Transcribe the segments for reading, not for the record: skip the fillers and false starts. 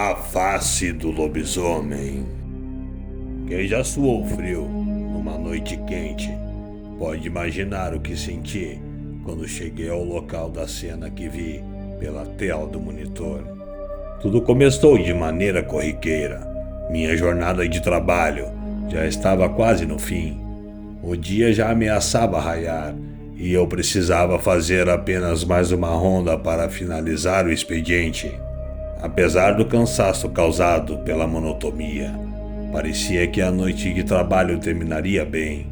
A face do lobisomem. Quem já suou frio numa noite quente pode imaginar o que senti quando cheguei ao local da cena que vi pela tela do monitor. Tudo começou de maneira corriqueira. Minha jornada de trabalho já estava quase no fim. O dia já ameaçava raiar e eu precisava fazer apenas mais uma ronda para finalizar o expediente. Apesar do cansaço causado pela monotonia, parecia que a noite de trabalho terminaria bem.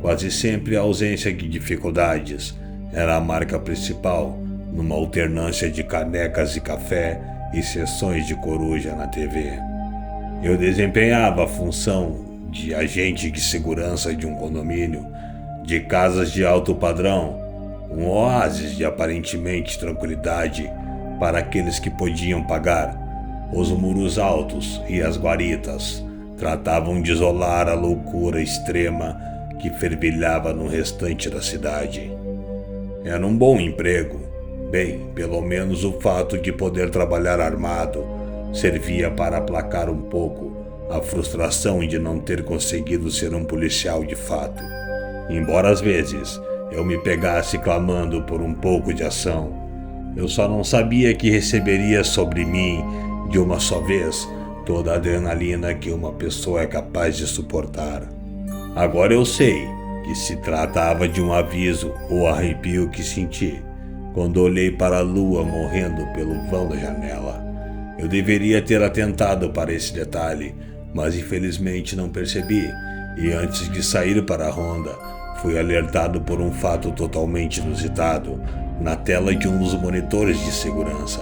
Quase sempre a ausência de dificuldades era a marca principal, numa alternância de canecas de café e sessões de coruja na TV. Eu desempenhava a função de agente de segurança de um condomínio de casas de alto padrão, um oásis de aparentemente tranquilidade para aqueles que podiam pagar. Os muros altos e as guaritas tratavam de isolar a loucura extrema que fervilhava no restante da cidade. Era um bom emprego. Bem, pelo menos o fato de poder trabalhar armado servia para aplacar um pouco a frustração de não ter conseguido ser um policial de fato. Embora às vezes eu me pegasse clamando por um pouco de ação, eu só não sabia que receberia sobre mim, de uma só vez, toda a adrenalina que uma pessoa é capaz de suportar. Agora eu sei que se tratava de um aviso ou arrepio que senti quando olhei para a lua morrendo pelo vão da janela. Eu deveria ter atentado para esse detalhe, mas infelizmente não percebi, e antes de sair para a ronda, fui alertado por um fato totalmente inusitado na tela de um dos monitores de segurança.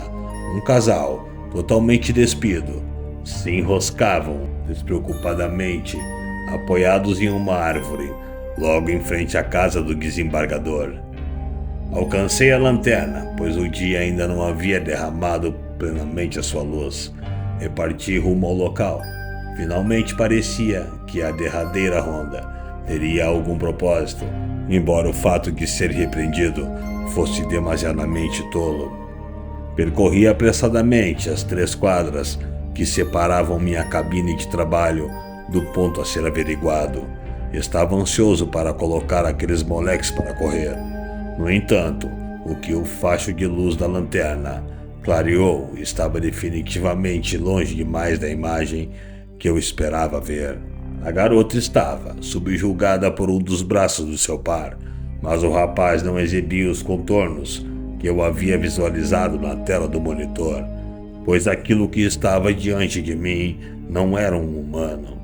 Um casal, totalmente despido, se enroscavam despreocupadamente, apoiados em uma árvore, logo em frente à casa do desembargador. Alcancei a lanterna, pois o dia ainda não havia derramado plenamente a sua luz, e parti rumo ao local. Finalmente parecia que a derradeira ronda teria algum propósito, embora o fato de ser repreendido fosse demasiadamente tolo. Percorri apressadamente as 3 quadras que separavam minha cabine de trabalho do ponto a ser averiguado. Estava ansioso para colocar aqueles moleques para correr. No entanto, o que o facho de luz da lanterna clareou estava definitivamente longe demais da imagem que eu esperava ver. A garota estava subjugada por um dos braços do seu par, mas o rapaz não exibia os contornos que eu havia visualizado na tela do monitor, pois aquilo que estava diante de mim não era um humano.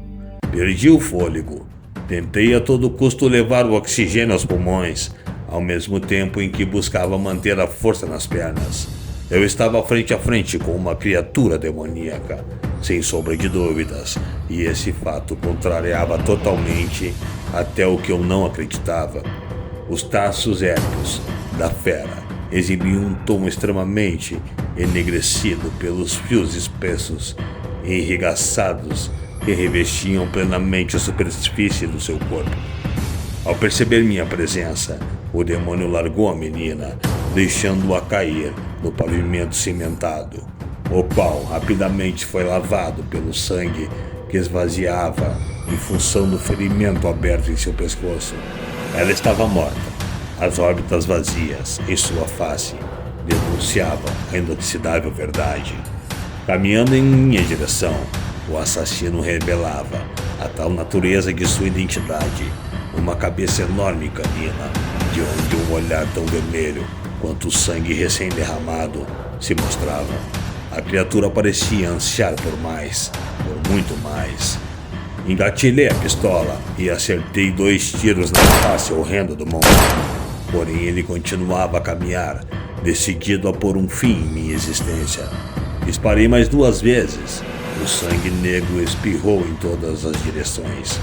Perdi o fôlego. Tentei a todo custo levar o oxigênio aos pulmões, ao mesmo tempo em que buscava manter a força nas pernas. Eu estava frente a frente com uma criatura demoníaca, sem sombra de dúvidas, e esse fato contrariava totalmente até o que eu não acreditava. Os traços épios da fera exibiam um tom extremamente enegrecido pelos fios espessos e enrigaçados que revestiam plenamente a superfície do seu corpo. Ao perceber minha presença, o demônio largou a menina, deixando-a cair no pavimento cimentado, o qual rapidamente foi lavado pelo sangue que esvaziava em função do ferimento aberto em seu pescoço. Ela estava morta. As órbitas vazias em sua face denunciavam a inoxidável verdade. Caminhando em minha direção, o assassino revelava a tal natureza de sua identidade, uma cabeça enorme e canina, de onde um olhar tão vermelho quanto o sangue recém-derramado se mostrava. A criatura parecia ansiar por mais, por muito mais. Engatilhei a pistola e acertei 2 tiros na face horrenda do monstro. Porém, ele continuava a caminhar, decidido a pôr um fim em minha existência. Disparei mais 2 vezes. O sangue negro espirrou em todas as direções.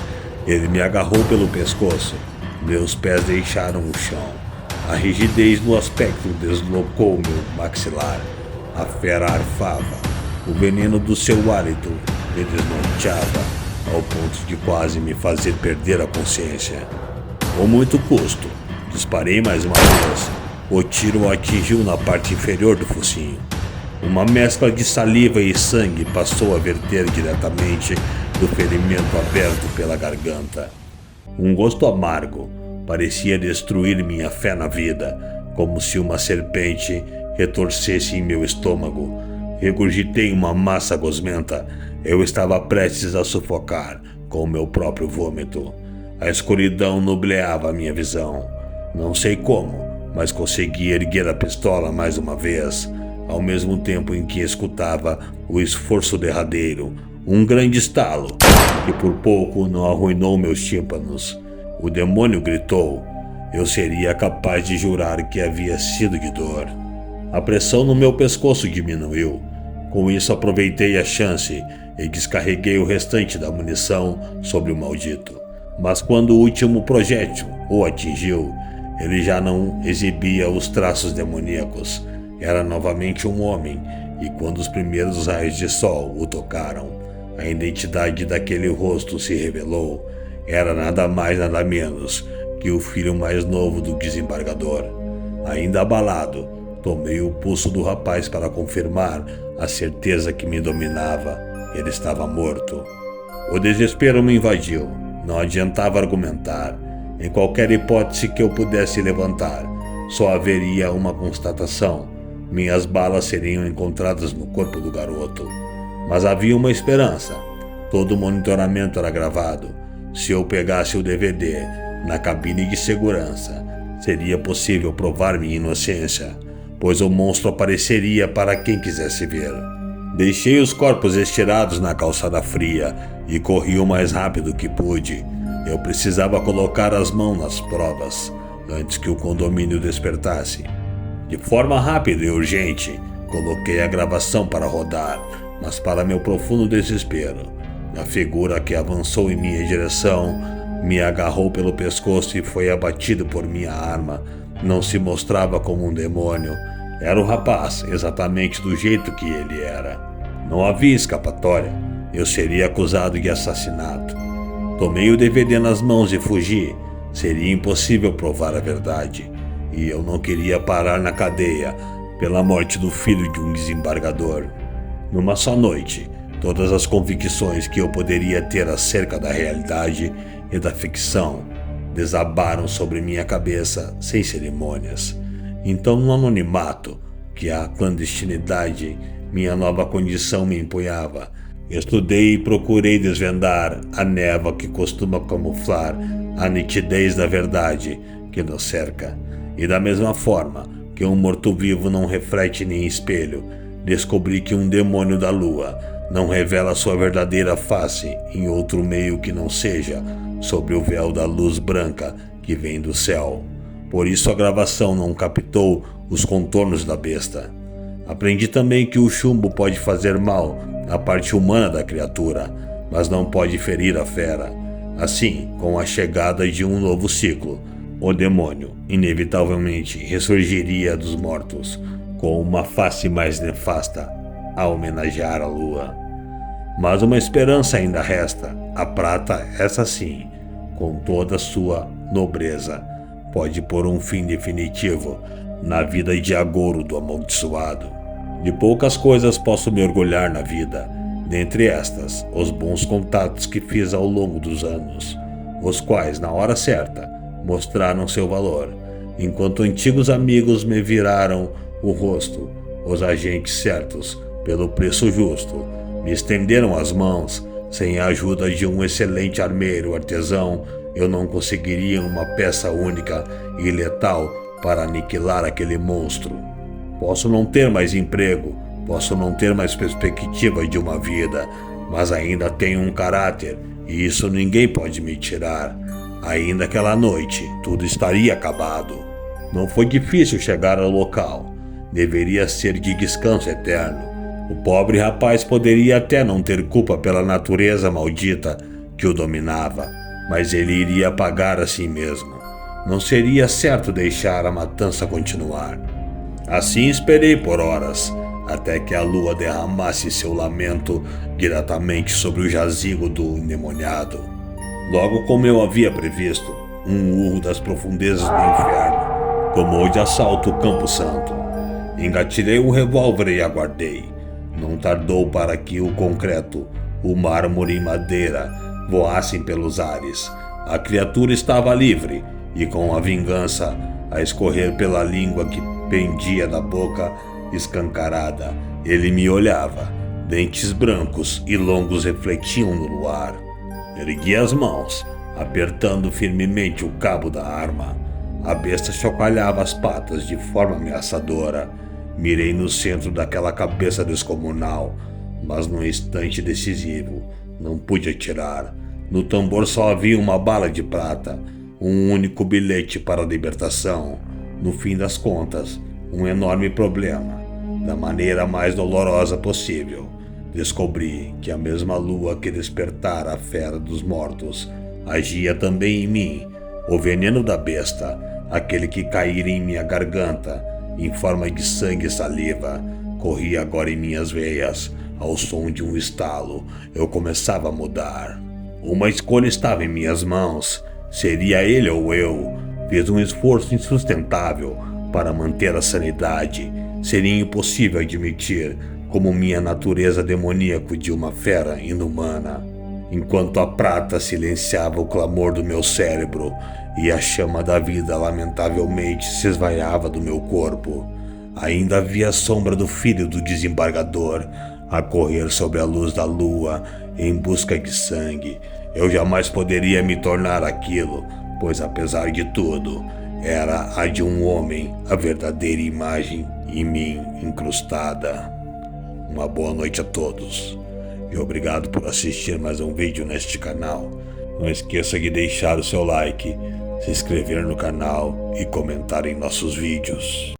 Ele me agarrou pelo pescoço. Meus pés deixaram o chão. A rigidez no aspecto deslocou meu maxilar. A fera arfava. O veneno do seu hálito me desnorteava, ao ponto de quase me fazer perder a consciência. Com muito custo, disparei mais uma vez. O tiro atingiu na parte inferior do focinho. Uma mescla de saliva e sangue passou a verter diretamente do ferimento aberto pela garganta. Um gosto amargo parecia destruir minha fé na vida, como se uma serpente retorcesse em meu estômago. Regurgitei uma massa gosmenta. Eu estava prestes a sufocar com o meu próprio vômito. A escuridão nubleava a minha visão. Não sei como, mas consegui erguer a pistola mais uma vez, ao mesmo tempo em que escutava o esforço derradeiro, um grande estalo, que por pouco não arruinou meus tímpanos. O demônio gritou. Eu seria capaz de jurar que havia sido de dor. A pressão no meu pescoço diminuiu. Com isso aproveitei a chance e descarreguei o restante da munição sobre o maldito. Mas quando o último projétil o atingiu, ele já não exibia os traços demoníacos. Era novamente um homem, e quando os primeiros raios de sol o tocaram, a identidade daquele rosto se revelou. Era nada mais nada menos que o filho mais novo do desembargador. Ainda abalado, tomei o pulso do rapaz para confirmar a certeza que me dominava. Ele estava morto. O desespero me invadiu. Não adiantava argumentar. Em qualquer hipótese que eu pudesse levantar, só haveria uma constatação. Minhas balas seriam encontradas no corpo do garoto. Mas havia uma esperança. Todo o monitoramento era gravado. Se eu pegasse o DVD na cabine de segurança, seria possível provar minha inocência, pois o monstro apareceria para quem quisesse ver. Deixei os corpos estirados na calçada fria e corri o mais rápido que pude. Eu precisava colocar as mãos nas provas antes que o condomínio despertasse. De forma rápida e urgente, coloquei a gravação para rodar, mas para meu profundo desespero, a figura que avançou em minha direção me agarrou pelo pescoço e foi abatido por minha arma. Não se mostrava como um demônio. Era o rapaz, exatamente do jeito que ele era. Não havia escapatória. Eu seria acusado de assassinato. Tomei o DVD nas mãos e fugi. Seria impossível provar a verdade. E eu não queria parar na cadeia pela morte do filho de um desembargador. Numa só noite, todas as convicções que eu poderia ter acerca da realidade e da ficção desabaram sobre minha cabeça sem cerimônias. Então, no anonimato que a clandestinidade, minha nova condição, me empunhava, estudei e procurei desvendar a névoa que costuma camuflar a nitidez da verdade que nos cerca. E da mesma forma que um morto-vivo não reflete nem espelho, descobri que um demônio da lua não revela sua verdadeira face em outro meio que não seja sobre o véu da luz branca que vem do céu. Por isso a gravação não captou os contornos da besta. Aprendi também que o chumbo pode fazer mal à parte humana da criatura, mas não pode ferir a fera. Assim, com a chegada de um novo ciclo, o demônio inevitavelmente ressurgiria dos mortos, com uma face mais nefasta a homenagear a lua. Mas uma esperança ainda resta. A prata, essa sim, com toda a sua nobreza, pode pôr um fim definitivo na vida de agouro do amaldiçoado. De poucas coisas posso me orgulhar na vida, dentre estas, os bons contatos que fiz ao longo dos anos, os quais, na hora certa, mostraram seu valor, enquanto antigos amigos me viraram o rosto. Os agentes certos, pelo preço justo, me estenderam as mãos. Sem a ajuda de um excelente armeiro artesão, eu não conseguiria uma peça única e letal para aniquilar aquele monstro. Posso não ter mais emprego, posso não ter mais perspectiva de uma vida, mas ainda tenho um caráter, e isso ninguém pode me tirar. Ainda aquela noite, tudo estaria acabado. Não foi difícil chegar ao local. Deveria ser de descanso eterno. O pobre rapaz poderia até não ter culpa pela natureza maldita que o dominava, mas ele iria pagar a si mesmo. Não seria certo deixar a matança continuar. Assim esperei por horas, até que a lua derramasse seu lamento diretamente sobre o jazigo do endemoniado. Logo como eu havia previsto, um urro das profundezas do inferno tomou de assalto o Campo Santo. Engatilhei um revólver e aguardei. Não tardou para que o concreto, o mármore e madeira voassem pelos ares. A criatura estava livre e com a vingança a escorrer pela língua que pendia da boca escancarada. Ele me olhava. Dentes brancos e longos refletiam no luar. Ergui as mãos, apertando firmemente o cabo da arma. A besta chocalhava as patas de forma ameaçadora. Mirei no centro daquela cabeça descomunal, mas no instante decisivo não pude atirar. No tambor só havia uma bala de prata, um único bilhete para a libertação. No fim das contas, um enorme problema. Da maneira mais dolorosa possível, descobri que a mesma lua que despertara a fera dos mortos agia também em mim. O veneno da besta, aquele que caíra em minha garganta em forma de sangue e saliva, corria agora em minhas veias. Ao som de um estalo, eu começava a mudar. Uma escolha estava em minhas mãos. Seria ele ou eu. Fiz um esforço insustentável para manter a sanidade. Seria impossível admitir como minha natureza demoníaca de uma fera inumana. Enquanto a prata silenciava o clamor do meu cérebro e a chama da vida lamentavelmente se esvaiava do meu corpo, ainda havia a sombra do filho do desembargador a correr sobre a luz da lua em busca de sangue. Eu jamais poderia me tornar aquilo, pois apesar de tudo, era a de um homem, a verdadeira imagem em mim incrustada. Uma boa noite a todos e obrigado por assistir mais um vídeo neste canal. Não esqueça de deixar o seu like, se inscrever no canal e comentar em nossos vídeos.